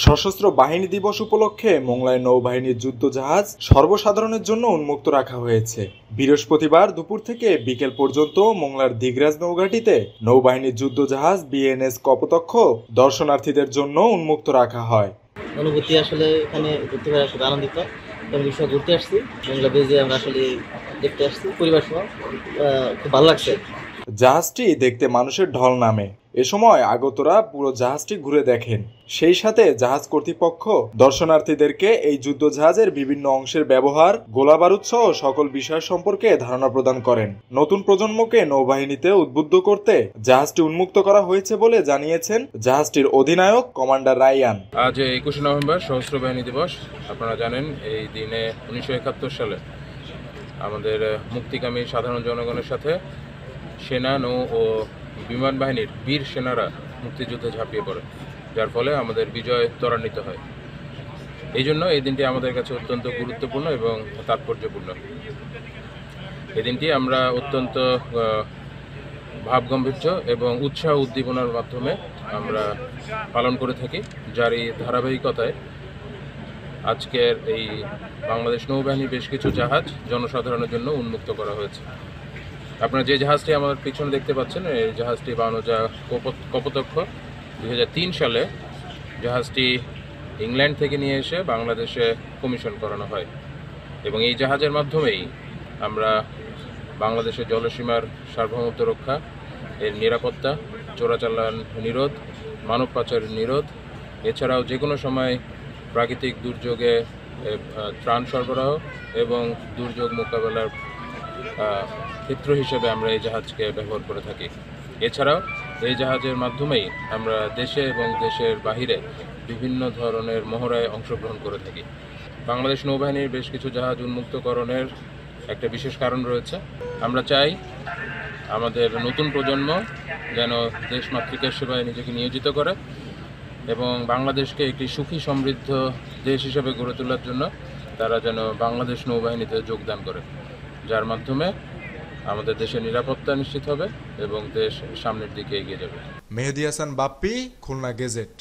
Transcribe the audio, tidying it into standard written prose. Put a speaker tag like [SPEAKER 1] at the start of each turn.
[SPEAKER 1] সশস্ত্র বাহিনী দিবস উপলক্ষে মোংলায় নৌবাহিনীর যুদ্ধজাহাজ সর্বসাধারণের জন্য উন্মুক্ত রাখা হয়েছে। বৃহস্পতিবার দুপুর থেকে বিকেল পর্যন্ত মোংলার দিগরাজ নৌঘাঁটিতে নৌবাহিনীর যুদ্ধজাহাজ বিএনএস কপোতাক্ষ দর্শনার্থীদের জন্য উন্মুক্ত রাখা হয়।
[SPEAKER 2] অনুভূতি আসলে এখানে ঘুরতে পেরে আসলে আনন্দিত। বিষয় ঘুরতে আসছি, মোংলা বেজে আমরা আসলে দেখতে আসছি পরিবার সহ, খুব ভালো লাগছে।
[SPEAKER 1] জাহাজটি দেখতে মানুষের ঢল নামে। এ সময় আগতরা পুরো জাহাজটি ঘুরে দেখেন। সেই সাথে জাহাজ কর্তৃপক্ষ দর্শনার্থীদেরকে এই যুদ্ধজাহাজের বিভিন্ন অংশের ব্যবহার, গোলাবারুদ সহ সকল বিষয় সম্পর্কে ধারণা প্রদান করেন। নতুন প্রজন্মকে নৌবাহিনীতে উদ্বুদ্ধ করতে জাহাজটি উন্মুক্ত করা হয়েছে বলে জানিয়েছেন জাহাজটির অধিনায়ক কমান্ডার রায়ান।
[SPEAKER 3] আজ 21 নভেম্বর সশস্ত্র বাহিনী দিবস। আপনারা জানেন এই দিনে 1971 সালে আমাদের মুক্তিকামী সাধারণ জনগণের সাথে সেনা, নৌ ও বিমান বাহিনীর বীর সেনারা মুক্তিযুদ্ধে ঝাঁপিয়ে পড়ে, যার ফলে আমাদের বিজয় ত্বরান্বিত হয়। এই জন্য এই দিনটি আমাদের কাছে অত্যন্ত গুরুত্বপূর্ণ এবং তাৎপর্যপূর্ণ। এই দিনটি আমরা অত্যন্ত ভাবগম্ভীর্য এবং উৎসাহ উদ্দীপনার মাধ্যমে আমরা পালন করে থাকি, যারই ধারাবাহিকতায় আজকের এই বাংলাদেশ নৌবাহিনীর বেশ কিছু জাহাজ জনসাধারণের জন্য উন্মুক্ত করা হয়েছে। আপনারা যে জাহাজটি আমার পিছনে দেখতে পাচ্ছেন, এই জাহাজটি বানৌজা কপোতাক্ষ 2003 সালে জাহাজটি ইংল্যান্ড থেকে নিয়ে এসে বাংলাদেশে কমিশন করানো হয় এবং এই জাহাজের মাধ্যমেই আমরা বাংলাদেশের জলসীমার সার্বভৌমত্ব রক্ষা, এর নিরাপত্তা, চোরাচালান নিরোধ, মানব পাচার নিরোধ, এছাড়াও যে কোনো সময় প্রাকৃতিক দুর্যোগে ত্রাণ সরবরাহ এবং দুর্যোগ মোকাবেলার ক্ষেত্র হিসেবে আমরা এই জাহাজকে ব্যবহার করে থাকি। এছাড়াও এই জাহাজের মাধ্যমেই আমরা দেশে এবং দেশের বাহিরে বিভিন্ন ধরনের মহড়ায় অংশগ্রহণ করে থাকি। বাংলাদেশ নৌবাহিনীর বেশ কিছু জাহাজ উন্মুক্তকরণের একটা বিশেষ কারণ রয়েছে। আমরা চাই আমাদের নতুন প্রজন্ম যেন দেশ মাতৃকার সেবায় নিজেকে নিয়োজিত করে এবং বাংলাদেশকে একটি সুখী সমৃদ্ধ দেশ হিসেবে গড়ে তোলার জন্য তারা যেন বাংলাদেশ নৌবাহিনীতে যোগদান করে, যার মাধ্যমে আমাদের দেশের নিরাপত্তা নিশ্চিত হবে এবং দেশ সামনের দিকে এগিয়ে যাবে।
[SPEAKER 1] মেহেদী হাসান বাপ্পি, খুলনা গেজেট।